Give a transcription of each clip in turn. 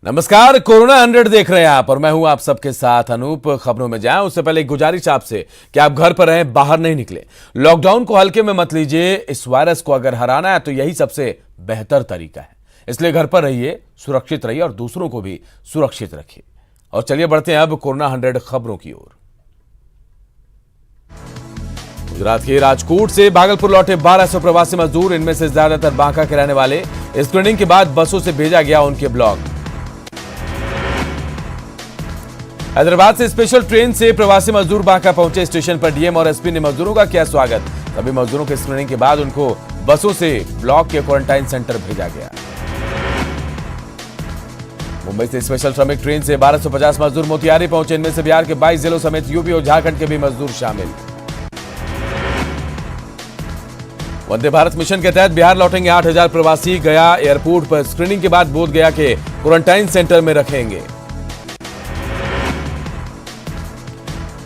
नमस्कार, कोरोना 100 देख रहे हैं आप और मैं हूं आप सबके साथ अनूप। खबरों में जाएं उससे पहले एक गुजारिश आपसे कि आप घर पर रहें, बाहर नहीं निकले। लॉकडाउन को हल्के में मत लीजिए। इस वायरस को अगर हराना है तो यही सबसे बेहतर तरीका है। इसलिए घर पर रहिए, सुरक्षित रहिए और दूसरों को भी सुरक्षित रखिए। और चलिए बढ़ते हैं अब कोरोना 100 खबरों की ओर। गुजरात के राजकोट से भागलपुर लौटे 1200 प्रवासी मजदूर, इनमें से ज्यादातर बांका के रहने वाले। स्क्रीनिंग के बाद बसों से भेजा गया उनके ब्लॉक। हैदराबाद से स्पेशल ट्रेन से प्रवासी मजदूर बांका पहुंचे। स्टेशन पर डीएम और एसपी ने मजदूरों का किया स्वागत। सभी मजदूरों के स्क्रीनिंग के बाद उनको बसों से ब्लॉक के क्वारंटाइन सेंटर भेजा गया। मुंबई से स्पेशल श्रमिक ट्रेन से 1250 मजदूर मोतिहारी पहुंचे। इनमें से बिहार के 22 जिलों समेत यूपी और झारखंड के भी मजदूर शामिल। वंदे भारत मिशन के तहत बिहार लौटेंगे 8000 प्रवासी। गया एयरपोर्ट पर स्क्रीनिंग के बाद बोधगया के क्वारंटाइन सेंटर में रखेंगे।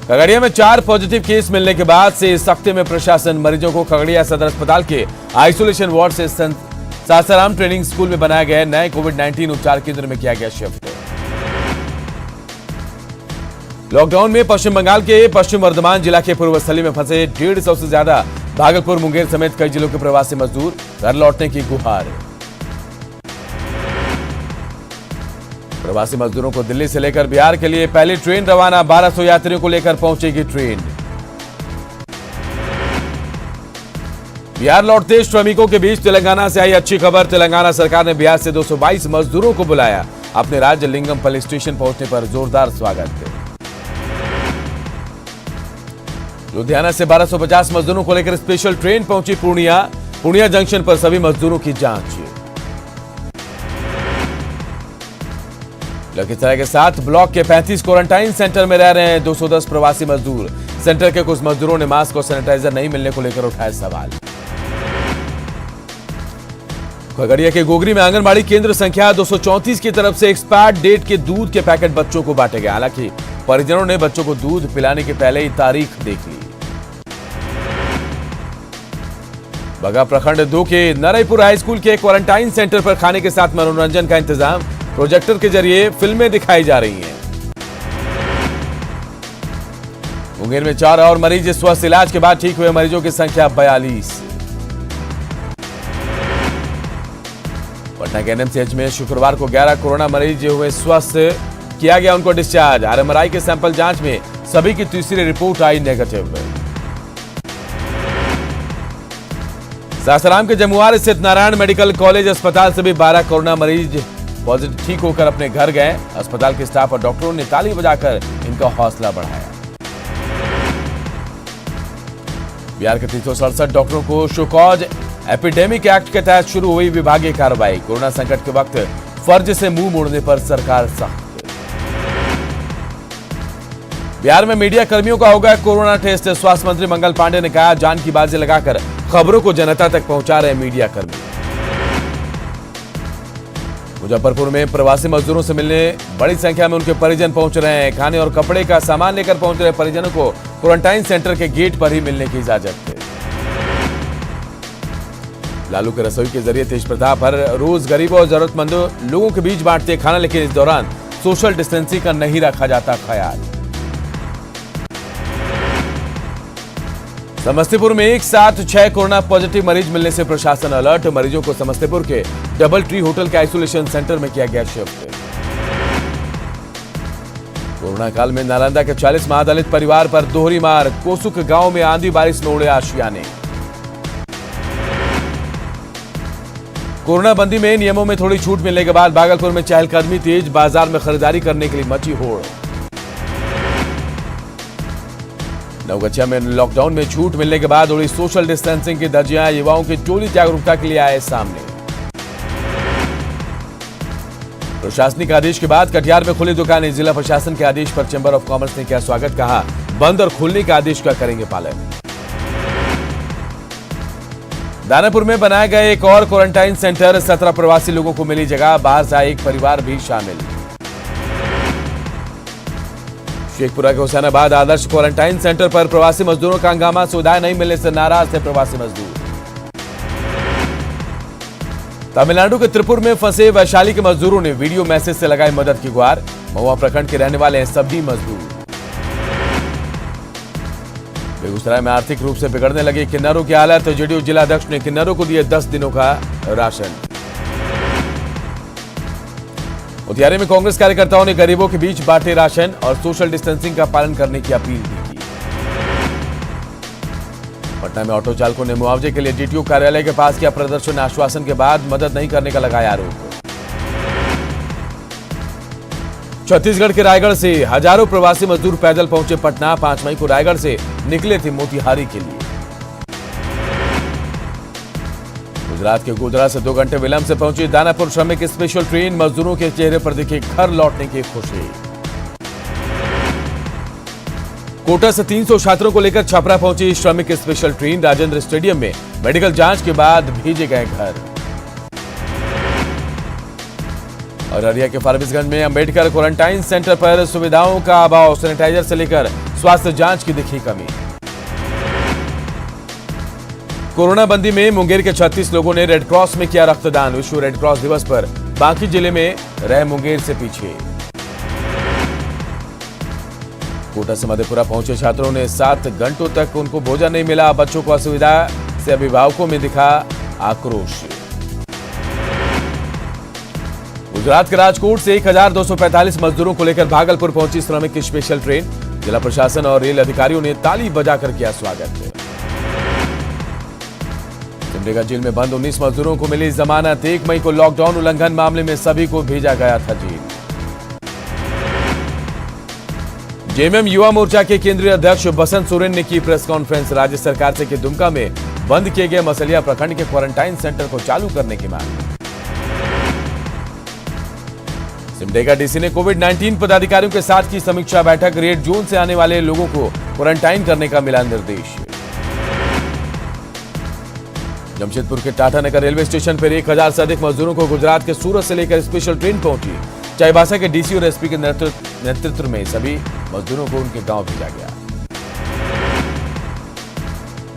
खगड़िया में 4 पॉजिटिव केस मिलने के बाद से इस हफ्ते में प्रशासन मरीजों को खगड़िया सदर अस्पताल के आइसोलेशन वार्ड से सासाराम ट्रेनिंग स्कूल में बनाया गया नए कोविड-19 उपचार केंद्र में किया गया शिफ्ट। लॉकडाउन में पश्चिम बंगाल के पश्चिम वर्धमान जिला के पूर्वस्थली में फंसे 150 से ज्यादा भागलपुर, मुंगेर समेत कई जिलों के प्रवासी मजदूर, घर लौटने की गुहार। प्रवासी मजदूरों को दिल्ली से लेकर बिहार के लिए पहली ट्रेन रवाना। 1200 यात्रियों को लेकर पहुंचेगी ट्रेन। बिहार लौटते श्रमिकों के बीच तेलंगाना से आई अच्छी खबर। तेलंगाना सरकार ने बिहार से 222 मजदूरों को बुलाया। अपने राज्य लिंगमपल्ली स्टेशन पहुंचने पर जोरदार स्वागत। लुधियाना से 1250 मजदूरों को लेकर स्पेशल ट्रेन पहुंची पूर्णिया जंक्शन पर सभी मजदूरों की जांच। लखीसराय के 7 ब्लॉक के 35 क्वारंटाइन सेंटर में रह रहे हैं 210 प्रवासी मजदूर। सेंटर के कुछ मजदूरों ने मास्क और सैनिटाइजर नहीं मिलने को लेकर उठाए सवाल। खगड़िया के गोगरी में आंगनबाड़ी केंद्र संख्या 234 की तरफ से एक्सपायर्ड डेट के दूध के पैकेट बच्चों को बांटे गए। हालांकि परिजनों ने बच्चों को दूध पिलाने के पहले ही तारीख देख ली। बगा प्रखंड 2 के नरईपुर हाई स्कूल के क्वारंटाइन सेंटर पर खाने के साथ मनोरंजन का इंतजाम। प्रोजेक्टर के जरिए फिल्में दिखाई जा रही हैं। मुंगेर में 4 और मरीज स्वस्थ, इलाज के बाद ठीक हुए मरीजों की संख्या 42। पटना के एनएमसीएच में शुक्रवार को 11 कोरोना मरीज हुए स्वस्थ, किया गया उनको डिस्चार्ज। आरएमआरआई के सैंपल जांच में सभी की तीसरी रिपोर्ट आई नेगेटिव। सासाराम के जमुआर स्थित नारायण मेडिकल कॉलेज अस्पताल से भी 12 कोरोना मरीज पॉजिटिव ठीक होकर अपने घर गए। अस्पताल के स्टाफ और डॉक्टरों ने ताली बजाकर इनका हौसला बढ़ाया। बिहार के 367 डॉक्टरों को शो कॉज एपिडेमिक एक्ट के तहत शुरू हुई विभागीय कार्रवाई। कोरोना संकट के वक्त फर्ज से मुंह मोड़ने पर सरकार सख्त। बिहार में मीडिया कर्मियों का होगा कोरोना टेस्ट। स्वास्थ्य मंत्री मंगल पांडे ने कहा, जान की बाजी लगाकर खबरों को जनता तक पहुंचा रहे मीडिया कर्मी। मुजफ्फरपुर में प्रवासी मजदूरों से मिलने बड़ी संख्या में उनके परिजन पहुंच रहे हैं। खाने और कपड़े का सामान लेकर पहुंच रहे परिजनों को क्वारंटाइन सेंटर के गेट पर ही मिलने की इजाजत है। लालू के रसोई के जरिए तेज प्रताप हर रोज गरीबों और जरूरतमंदों लोगों के बीच बांटते खाना, लेकिन इस दौरान सोशल डिस्टेंसिंग का नहीं रखा जाता ख्याल। समस्तीपुर में एक साथ 6 कोरोना पॉजिटिव मरीज मिलने से प्रशासन अलर्ट। मरीजों को समस्तीपुर के डबल ट्री होटल के आइसोलेशन सेंटर में किया गया शिफ्ट। कोरोना काल में नालंदा के 40 महादलित परिवार पर दोहरी मार। कोसुक गांव में आंधी बारिश में उड़े आशियाने। कोरोना बंदी में नियमों में थोड़ी छूट मिलने के बाद भागलपुर में चहलकदमी तेज। बाजार में खरीदारी करने के लिए मची होड़। नवगछिया में लॉकडाउन में छूट मिलने के बाद उड़ी सोशल डिस्टेंसिंग की धज्जियां। युवाओं की टोली जागरूकता के लिए आए सामने। प्रशासनिक आदेश के बाद कटिहार में खुली दुकानें। जिला प्रशासन के आदेश पर चैंबर ऑफ कॉमर्स ने किया स्वागत। कहा, बंद और खोलने के आदेश का करेंगे पालन। दानापुर में बनाया गया एक और क्वारंटाइन सेंटर। 17 प्रवासी लोगों को मिली जगह। बाहर से आए एक परिवार भी शामिल। शेखपुरा के हुसैनाबाद आदर्श क्वारंटाइन सेंटर पर प्रवासी मजदूरों का हंगामा। सुविधाएं नहीं मिलने से नाराज थे प्रवासी मजदूर। तमिलनाडु के त्रिपुर में फंसे वैशाली के मजदूरों ने वीडियो मैसेज से लगाई मदद की गुहार। महुआ प्रखंड के रहने वाले हैं सभी मजदूर। बेगूसराय में आर्थिक रूप से बिगड़ने लगी किन्नरों की हालत। जेडीयू जिलाध्यक्ष ने किन्नरों को दिए 10 दिनों का राशन। मोतिहारी में कांग्रेस कार्यकर्ताओं ने गरीबों के बीच बांटे राशन और सोशल डिस्टेंसिंग का पालन करने की अपील भी की। पटना में ऑटो चालकों ने मुआवजे के लिए डीटीओ कार्यालय के पास किया प्रदर्शन। आश्वासन के बाद मदद नहीं करने का लगाया आरोप। छत्तीसगढ़ के रायगढ़ से हजारों प्रवासी मजदूर पैदल पहुंचे पटना। 5 मई को रायगढ़ से निकले थे मोतिहारी के लिए। गुजरात के गोधरा से 2 घंटे विलंब से पहुंची दानापुर श्रमिक स्पेशल ट्रेन। मजदूरों के चेहरे पर दिखी घर लौटने की खुशी। कोटा से 300 छात्रों को लेकर छपरा पहुंची श्रमिक स्पेशल ट्रेन। राजेंद्र स्टेडियम में मेडिकल जांच के बाद भेजे गए घर। और अररिया के फारबिसगंज में अंबेडकर क्वारंटाइन सेंटर पर सुविधाओं का अभाव। सैनिटाइजर से लेकर स्वास्थ्य जांच की दिखी कमी। कोरोना बंदी में मुंगेर के 36 लोगों ने रेड क्रॉस में किया रक्तदान। विश्व रेड क्रॉस दिवस पर बाकी जिले में रहे मुंगेर से पीछे। कोटा से मधेपुरा पहुंचे छात्रों ने 7 घंटों तक उनको भोजन नहीं मिला। बच्चों को असुविधा से अभिभावकों में दिखा आक्रोश। गुजरात के राजकोट से 1245 मजदूरों को लेकर भागलपुर पहुंची श्रमिक स्पेशल ट्रेन। जिला प्रशासन और रेल अधिकारियों ने ताली बजाकर किया स्वागत। सिमडेगा जेल में बंद 19 मजदूरों को मिली जमानत। 1 मई को लॉकडाउन उल्लंघन मामले में सभी को भेजा गया था जेल। जेएमएम युवा मोर्चा के केंद्रीय अध्यक्ष बसंत सोरेन ने की प्रेस कॉन्फ्रेंस। राज्य सरकार से की दुमका में बंद किए गए मसलिया प्रखंड के क्वारंटाइन सेंटर को चालू करने की मांग। सिमडेगा डीसी ने कोविड-19 पदाधिकारियों के साथ की समीक्षा बैठक। रेड जोन से आने वाले लोगों को क्वारंटाइन करने का मिला निर्देश। जमशेदपुर के टाटा नगर रेलवे स्टेशन पर 1000 से अधिक मजदूरों को गुजरात के सूरत से लेकर स्पेशल ट्रेन पहुंची। चाईबासा के डीसी और एसपी के नेतृत्व में सभी मजदूरों को उनके गांव भेजा गया।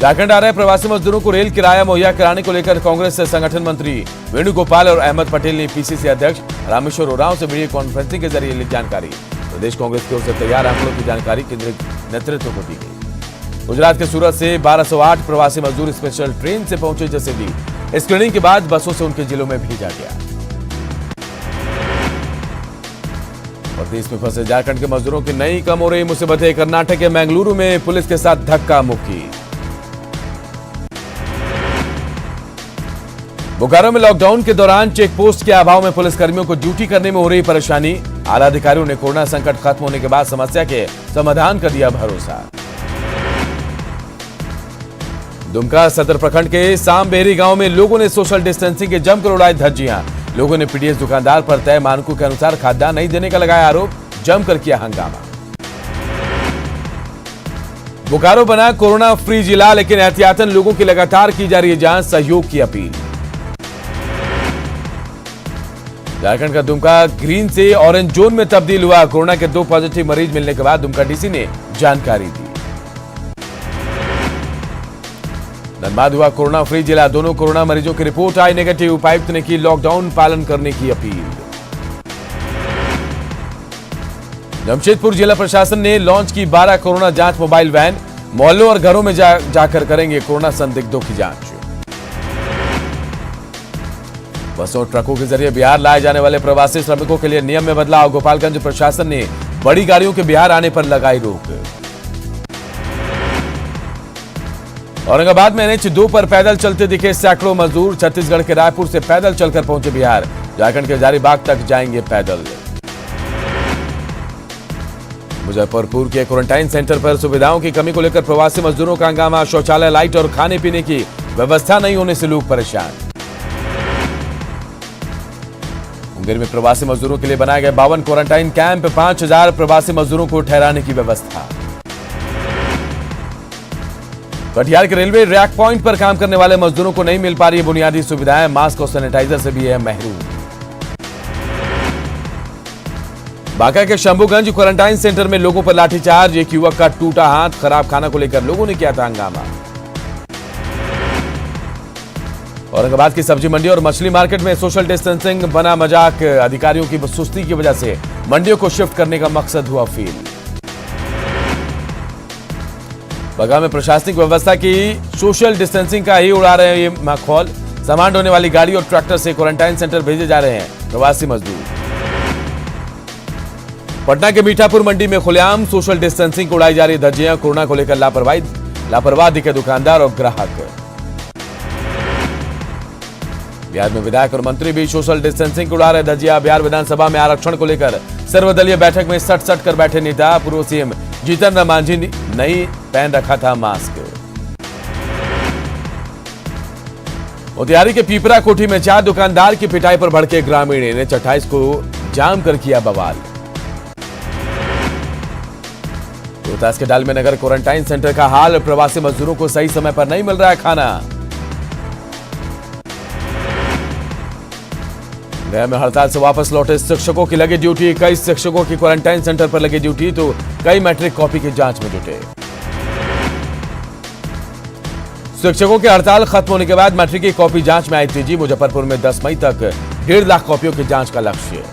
झारखंड आ रहे प्रवासी मजदूरों को रेल किराया मुहैया कराने को लेकर कांग्रेस से संगठन मंत्री वेणुगोपाल और अहमद पटेल ने पीसीसी अध्यक्ष रामेश्वर उरांव से वीडियो कॉन्फ्रेंसिंग के जरिए ली जानकारी। प्रदेश कांग्रेस की ओर से तैयार आंकड़ों की जानकारी केंद्रीय नेतृत्व को दी गई। गुजरात के सूरत से 1208 प्रवासी मजदूर स्पेशल ट्रेन से पहुंचे जैसे स्क्रीनिंग के बाद बसों से उनके जिलों में भेजा गया। और देश में फंसे झारखंड के मजदूरों की नई कम हो रही मुसीबतें। कर्नाटक के मंगलुरु में पुलिस के साथ धक्का मुक्की। बोकारो में लॉकडाउन के दौरान चेक पोस्ट के अभाव में पुलिसकर्मियों को ड्यूटी करने में हो रही परेशानी। आला अधिकारियों ने कोरोना संकट खत्म होने के बाद समस्या के समाधान का दिया भरोसा। दुमका सदर प्रखंड के सामबेरी गांव में लोगों ने सोशल डिस्टेंसिंग के जमकर उड़ाई धज्जियां। लोगों ने पीडीएस दुकानदार पर तय मानकों के अनुसार खाद्यान्न नहीं देने का लगाया आरोप। जमकर किया हंगामा। बोकारो बना कोरोना फ्री जिला, लेकिन एहतियातन लोगों की लगातार की जा रही है जांच। सहयोग की अपील। झारखंड का दुमका ग्रीन से ऑरेंज जोन में तब्दील हुआ। कोरोना के 2 पॉजिटिव मरीज मिलने के बाद दुमका डीसी ने जानकारी दी। धनबाद हुआ कोरोना फ्री जिला। दोनों कोरोना मरीजों की रिपोर्ट आई नेगेटिव। उपायुक्त ने की लॉकडाउन पालन करने की अपील। जमशेदपुर जिला प्रशासन ने लॉन्च की 12 कोरोना जांच मोबाइल वैन। मोहल्लों और घरों में जाकर करेंगे कोरोना संदिग्धों की जांच। बसों और ट्रकों के जरिए बिहार लाए जाने वाले प्रवासी श्रमिकों के लिए नियम में बदलाव। गोपालगंज प्रशासन ने बड़ी गाड़ियों के बिहार आने पर लगाई रोक। औरंगाबाद में NH2 पर पैदल चलते दिखे सैकड़ों मजदूर। छत्तीसगढ़ के रायपुर से पैदल चलकर पहुंचे बिहार। झारखंड के हजारीबाग तक जाएंगे पैदल। मुजफ्फरपुर के क्वारंटाइन सेंटर पर सुविधाओं की कमी को लेकर प्रवासी मजदूरों का हंगामा। शौचालय, लाइट और खाने पीने की व्यवस्था नहीं होने से लोग परेशान। मुंगेर में प्रवासी मजदूरों के लिए बनाए गए 52 क्वारंटाइन कैंप। 5000 प्रवासी मजदूरों को ठहराने की व्यवस्था। कटिहार के रेलवे रैक पॉइंट पर काम करने वाले मजदूरों को नहीं मिल पा रही बुनियादी सुविधाएं। मास्क और सैनिटाइजर से भी है महरूम। बांका के शंभूगंज क्वारंटाइन सेंटर में लोगों पर लाठीचार्ज। एक युवक का टूटा हाथ। खराब खाना को लेकर लोगों ने किया था हंगामा। औरंगाबाद की सब्जी मंडी और मछली मार्केट में सोशल डिस्टेंसिंग बना मजाक। अधिकारियों की सुस्ती की वजह से मंडियों को शिफ्ट करने का मकसद हुआ फेल। बगहा में प्रशासनिक व्यवस्था की सोशल डिस्टेंसिंग का ही उड़ा रहे हैं ये माखौल। सामान ढोने वाली गाड़ी और ट्रैक्टर से क्वारंटाइन सेंटर भेजे जा रहे हैं प्रवासी मजदूर। पटना के मीठापुर मंडी में खुलेआम सोशल डिस्टेंसिंग को उड़ाई जा रही धज्जियां। कोरोना को लेकर लापरवाह दिखे दुकानदार और ग्राहक। बिहार में विधायक और मंत्री भी सोशल डिस्टेंसिंग को उड़ा रहे धज्जियां। बिहार विधानसभा में आरक्षण को लेकर सर्वदलीय बैठक में सट कर बैठे नेता। पूर्व सीएम जीतन राम मांझी ने नहीं पहन रखा था मास्क। मोतिहारी के पीपरा कोठी में 4 दुकानदार की पिटाई पर भड़के ग्रामीण। इन्हें 28 को जाम कर किया बवाल। रोहतास के डाल में नगर क्वारंटाइन सेंटर का हाल। प्रवासी मजदूरों को सही समय पर नहीं मिल रहा है खाना। गया में हड़ताल से वापस लौटे शिक्षकों की लगी ड्यूटी। कई शिक्षकों की क्वारंटाइन सेंटर पर लगी ड्यूटी तो कई मैट्रिक कॉपी की जांच में जुटे। शिक्षकों की हड़ताल खत्म होने के बाद मैट्रिक की कॉपी जांच में आई तेजी। मुजफ्फरपुर में 10 मई तक 1.5 लाख कॉपियों की जांच का लक्ष्य।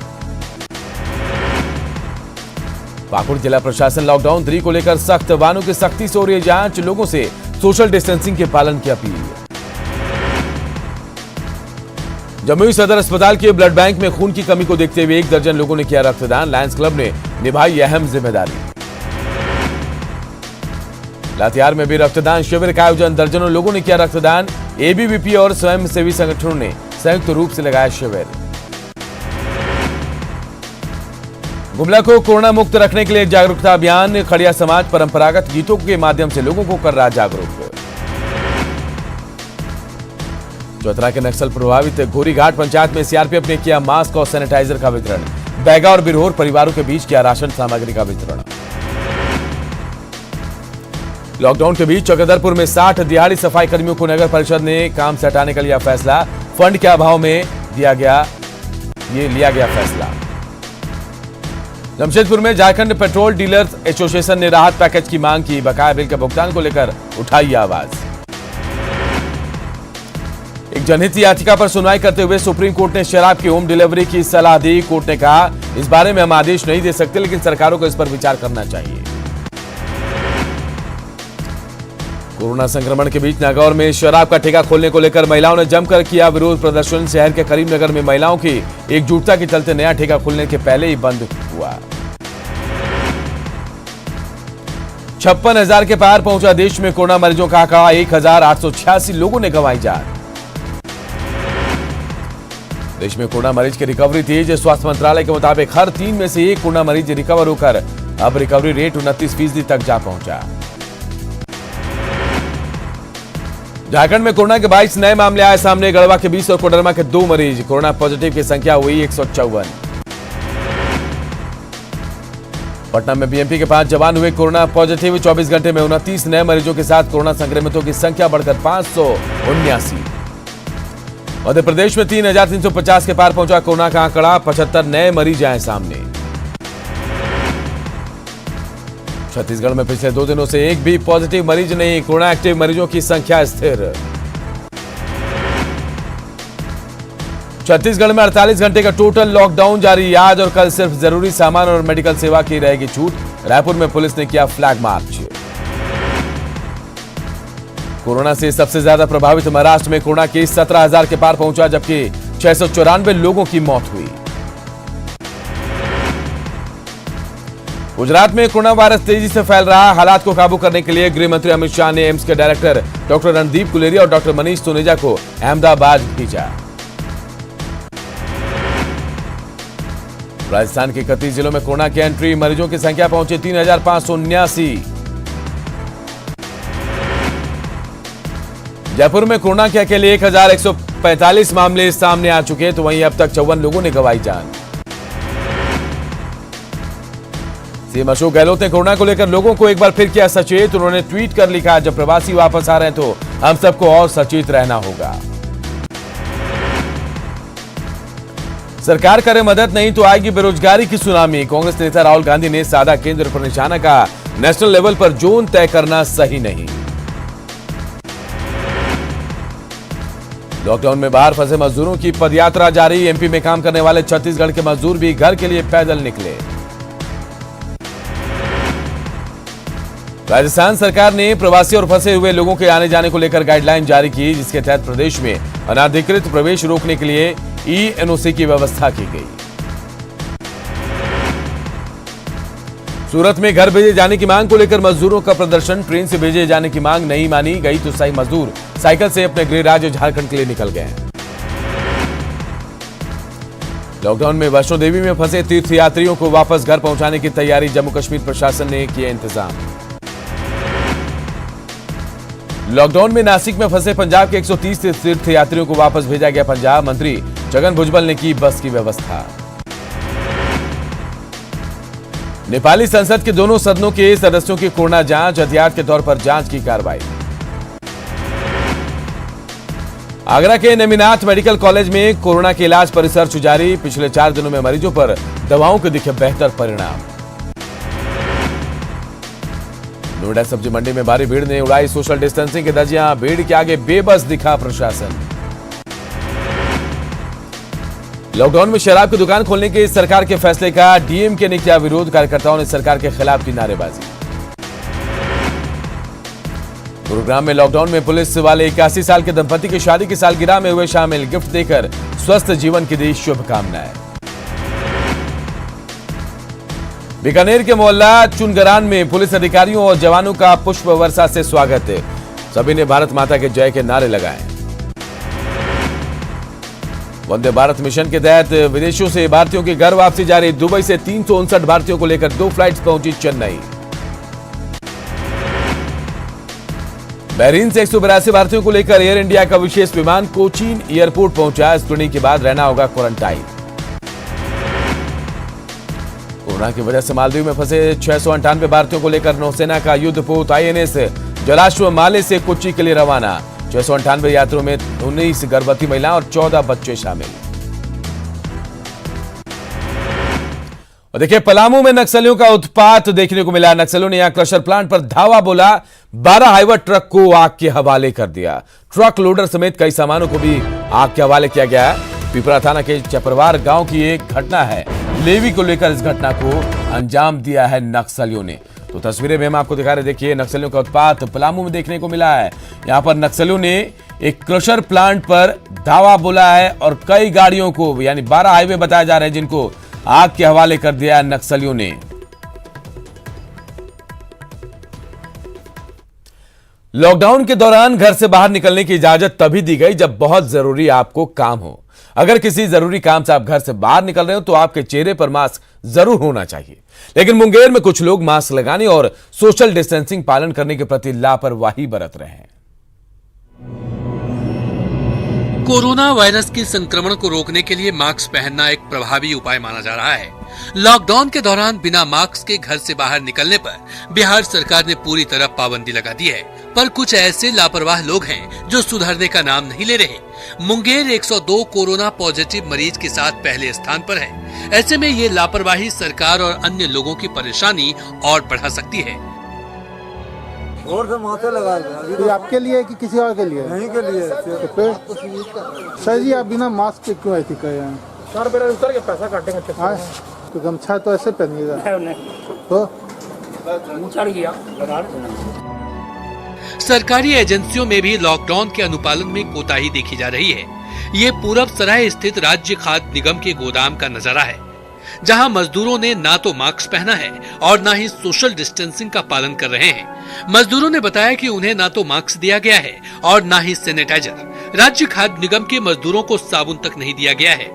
पाकुड़ जिला प्रशासन लॉकडाउन 3 को लेकर सख्त। वाहनों की सख्ती से हो रही है जांच। लोगों से सोशल डिस्टेंसिंग के पालन की अपील। जमुई सदर अस्पताल के ब्लड बैंक में खून की कमी को देखते हुए 1 दर्जन लोगों ने किया रक्तदान। लायंस क्लब ने निभाई अहम जिम्मेदारी। लातेहार में भी रक्तदान शिविर का आयोजन। दर्जनों लोगों ने किया रक्तदान। एबीवीपी और स्वयंसेवी संगठनों ने संयुक्त रूप से लगाया शिविर। गुमला को कोरोना मुक्त रखने के लिए जागरूकता अभियान। खड़िया समाज परंपरागत गीतों के माध्यम से लोगों को कर रहा जागरूक। चौथरा के नक्सल प्रभावित घोरीघाट पंचायत में सीआरपीएफ ने किया मास्क और सैनिटाइजर का वितरण। बैगा और बिरहोर परिवारों के बीच किया राशन सामग्री का वितरण। लॉकडाउन के बीच चक्रधरपुर में 60 दिहाड़ी सफाई कर्मियों को नगर परिषद ने काम से हटाने का लिया फैसला। फंड के अभाव में लिया गया फैसला। जमशेदपुर में झारखंड पेट्रोल डीलर्स एसोसिएशन ने राहत पैकेज की मांग की। बकाया बिल के भुगतान को लेकर उठाई आवाज। एक जनहित याचिका पर सुनवाई करते हुए सुप्रीम कोर्ट ने शराब की होम डिलीवरी की सलाह दी। कोर्ट ने कहा इस बारे में हम आदेश नहीं दे सकते, लेकिन सरकारों को इस पर विचार करना चाहिए। कोरोना संक्रमण के बीच नागौर में शराब का ठेका खोलने को लेकर महिलाओं ने जमकर किया विरोध प्रदर्शन। शहर के करीमनगर में महिलाओं की एकजुटता के चलते नया ठेका खोलने के पहले ही बंद हुआ। 56,000 के पार पहुंचा देश में कोरोना मरीजों का आंकड़ा। 1,886 लोगों ने गंवाई जान। देश में कोरोना मरीज की रिकवरी तेज। स्वास्थ्य मंत्रालय के मुताबिक हर 3 में से 1 कोरोना मरीज रिकवर होकर अब रिकवरी रेट 29% तक जा पहुंचा। झारखंड में कोरोना के 22 नए मामले आए सामने। गढ़वा के 20 और कोडरमा के 2 मरीज। कोरोना पॉजिटिव की संख्या हुई 154। पटना में बीएमपी के 5 जवान हुए कोरोना पॉजिटिव। 24 घंटे में 29 नए मरीजों के साथ कोरोना संक्रमितों की संख्या बढ़कर 579। मध्य प्रदेश में 3,350 के पार पहुंचा कोरोना का आंकड़ा। 75 नए मरीज आए सामने। छत्तीसगढ़ में पिछले 2 दिनों से एक भी पॉजिटिव मरीज नहीं। कोरोना एक्टिव मरीजों की संख्या स्थिर। छत्तीसगढ़ में 48 घंटे का टोटल लॉकडाउन जारी। आज और कल सिर्फ जरूरी सामान और मेडिकल सेवा की रहेगी छूट। रायपुर में पुलिस ने किया फ्लैग मार्च। कोरोना से सबसे ज्यादा प्रभावित महाराष्ट्र में कोरोना केस 17,000 के पार पहुंचा, जबकि 694 लोगों की मौत हुई। गुजरात में कोरोना वायरस तेजी से फैल रहा। हालात को काबू करने के लिए गृह मंत्री अमित शाह ने एम्स के डायरेक्टर डॉक्टर रणदीप गुलेरिया और डॉक्टर मनीष सुनेजा को अहमदाबाद भेजा। राजस्थान के 31 जिलों में कोरोना की एंट्री। मरीजों की संख्या पहुंची 3,579। जयपुर में कोरोना के अकेले 1,145 मामले सामने आ चुके, तो वहीं अब तक 54 लोगों ने गंवाई जान। सीएम अशोक गहलोत ने कोरोना को लेकर लोगों को एक बार फिर किया सचेत। उन्होंने ट्वीट कर लिखा, जब प्रवासी वापस आ रहे हैं तो हम सबको और सचेत रहना होगा। सरकार करे मदद, नहीं तो आएगी बेरोजगारी की सुनामी। कांग्रेस नेता राहुल गांधी ने साधा केंद्र पर निशाना कहा, नेशनल लेवल पर जोन तय करना सही नहीं। लॉकडाउन में बाहर फंसे मजदूरों की पदयात्रा जारी। एमपी में काम करने वाले छत्तीसगढ़ के मजदूर भी घर के लिए पैदल निकले। राजस्थान सरकार ने प्रवासी और फंसे हुए लोगों के आने जाने को लेकर गाइडलाइन जारी की, जिसके तहत प्रदेश में अनाधिकृत प्रवेश रोकने के लिए ई-एनओसी की व्यवस्था की गई। सूरत में घर भेजे जाने की मांग को लेकर मजदूरों का प्रदर्शन। ट्रेन से भेजे जाने की मांग नहीं मानी गई तो साई मजदूर साइकिल से अपने गृह राज्य झारखंड के लिए निकल गए। लॉकडाउन में वैष्णो देवी में फंसे तीर्थयात्रियों को वापस घर पहुंचाने की तैयारी। जम्मू कश्मीर प्रशासन ने किए इंतजाम। लॉकडाउन में नासिक में फंसे पंजाब के 130 तीर्थयात्रियों को वापस भेजा गया पंजाब। मंत्री छगन भुजबल ने की बस की व्यवस्था। नेपाली संसद के दोनों सदनों के सदस्यों की कोरोना जांच, एहतियात के तौर पर जांच की कार्रवाई। आगरा के नेमिनाथ मेडिकल कॉलेज में कोरोना के इलाज पर रिसर्च जारी। पिछले 4 दिनों में मरीजों पर दवाओं के दिखे बेहतर परिणाम। नोएडा सब्जी मंडी में भारी भीड़ ने उड़ाई सोशल डिस्टेंसिंग की धज्जियां। भीड़ के आगे बेबस दिखा प्रशासन। लॉकडाउन में शराब की दुकान खोलने के सरकार के फैसले का डीएमके ने किया विरोध। कार्यकर्ताओं ने सरकार के खिलाफ की नारेबाजी। गुरुग्राम में लॉकडाउन में पुलिस वाले 81 साल के दंपति की शादी की सालगिरह में हुए शामिल। गिफ्ट देकर स्वस्थ जीवन की दी शुभकामनाएं। बीकानेर के मोहल्ला चुनगरान में पुलिस अधिकारियों और जवानों का पुष्प वर्षा से स्वागत। सभी ने भारत माता के जय के नारे लगाए। वंदे भारत मिशन के तहत विदेशों से भारतीयों की घर वापसी जारी। दुबई से 359 भारतीयों को लेकर 2 फ्लाइट्स पहुंची चेन्नई। बहरीन से 182 भारतीयों को लेकर एयर इंडिया का विशेष विमान कोचीन एयरपोर्ट पहुंचा। स्क्रीनिंग के बाद रहना होगा क्वारंटाइन। कोरोना की वजह से मालदीव में फंसे 698 भारतीयों को लेकर नौसेना का युद्धपोत आईएनएस जलाश्व माले से कोच्चि के लिए रवाना। 698 यात्रियों में 19 गर्भवती महिलाएं और 14 बच्चे शामिल। और देखिए, पलामू में नक्सलियों का उत्पात देखने को मिला। नक्सलियों ने यहां क्रशर प्लांट पर धावा बोला। 12 हाइवा ट्रक को आग के हवाले कर दिया। ट्रक लोडर समेत कई सामानों को भी आग के हवाले किया गया है। पिपरा थाना के चपरवार गांव की एक घटना है। लेवी को लेकर इस घटना को अंजाम दिया है नक्सलियों ने। तो तस्वीरें में हम आपको दिखा रहे, देखिए नक्सलियों का उत्पात पलामू में देखने को मिला है। यहां पर नक्सलियों ने एक क्रशर प्लांट पर धावा बोला है और कई गाड़ियों को, यानी 12 हाईवे बताए जा रहे हैं, जिनको आग के हवाले कर दिया है नक्सलियों ने। लॉकडाउन के दौरान घर से बाहर निकलने की इजाजत तभी दी गई जब बहुत जरूरी आपको काम हो। अगर किसी जरूरी काम से आप घर से बाहर निकल रहे हो तो आपके चेहरे पर मास्क जरूर होना चाहिए। लेकिन मुंगेर में कुछ लोग मास्क लगाने और सोशल डिस्टेंसिंग पालन करने के प्रति लापरवाही बरत रहे हैं। कोरोना वायरस के संक्रमण को रोकने के लिए मास्क पहनना एक प्रभावी उपाय माना जा रहा है। लॉकडाउन के दौरान बिना मास्क के घर से बाहर निकलने पर बिहार सरकार ने पूरी तरह पाबंदी लगा दी है, पर कुछ ऐसे लापरवाह लोग हैं जो सुधरने का नाम नहीं ले रहे। मुंगेर 102 कोरोना पॉजिटिव मरीज के साथ पहले स्थान पर है। ऐसे में ये लापरवाही सरकार और अन्य लोगों की परेशानी और बढ़ा सकती है। और से माथे लगा ये आपके लिए कि किसी और के लिए? नहीं के लिए। तो फिर सर जी, आप बिना मास्क के क्यों ऐसी कर रहे हैं? सर बेटा उतर के पैसा काटेंगे तो गमछा तो ऐसे पहनिएगा तो चढ़ गया। सरकारी एजेंसियों में भी लॉकडाउन के अनुपालन में कोताही देखी जा रही है। ये पूरब सराय स्थित राज्य खाद्य निगम के गोदाम का नजारा है, जहां मजदूरों ने ना तो मास्क पहना है और ना ही सोशल डिस्टेंसिंग का पालन कर रहे हैं। मजदूरों ने बताया कि उन्हें ना तो मास्क दिया गया है और ना ही सैनिटाइजर। राज्य खाद्य निगम के मजदूरों को साबुन तक नहीं दिया गया है।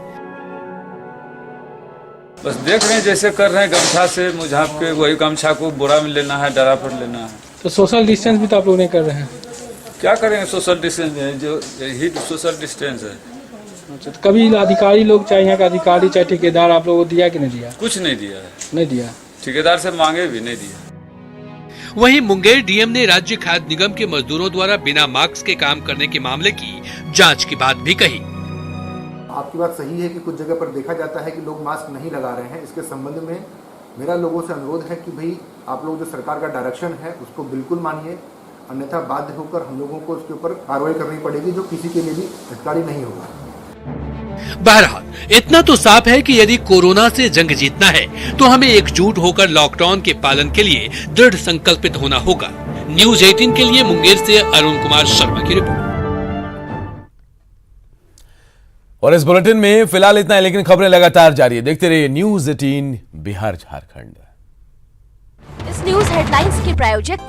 बस देख रहे हैं जैसे कर रहे हैं, गमछा से मुझाप के वही गमछा को बोरा में लेना है, डरा पर लेना है। तो सोशल डिस्टेंस भी तो आप लोग नहीं कर रहे हैं। क्या करेंगे? सोशल डिस्टेंस है, जो यही सोशल डिस्टेंस है। अच्छा, तो कभी अधिकारी लोग, चाहे यहाँ का अधिकारी चाहे ठेकेदार, आप लोगों को दिया कि नहीं दिया? कुछ नहीं दिया है। नहीं दिया। ठेकेदार से मांगे भी नहीं दिया। वहीं मुंगेर डीएम ने राज्य खाद्य निगम के मजदूरों द्वारा बिना मास्क के काम करने के मामले की जांच की बात भी कही। आपकी बात सही है कि कुछ जगह पर देखा जाता है कि लोग मास्क नहीं लगा रहे हैं। इसके संबंध में मेरा लोगों से अनुरोध है कि भाई आप लोग जो सरकार का डायरेक्शन है उसको बिल्कुल मानिए। अन्यथा बाध्य होकर हम लोगों को उसके ऊपर कार्रवाई करनी पड़ेगी, जो किसी के लिए भी हितकारी नहीं होगा। बहरहाल इतना तो साफ है कि यदि कोरोना से जंग जीतना है तो हमें एकजुट होकर लॉकडाउन के पालन के लिए दृढ़ संकल्पित होना होगा। न्यूज 18 के लिए मुंगेर से अरुण कुमार शर्मा की रिपोर्ट। और इस बुलेटिन में फिलहाल इतना है, लेकिन खबरें लगातार जारी है। देखते रहिए न्यूज 18 बिहार झारखंड। इस न्यूज हेडलाइंस के प्रायोजक